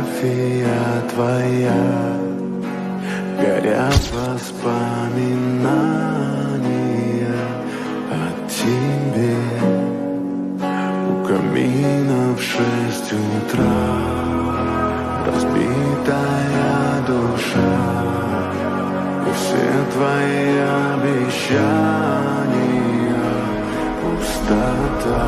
фотография твоя, горят воспоминания о тебе. У камина в 6 утра разбитая душа, и все твои обещания пустота.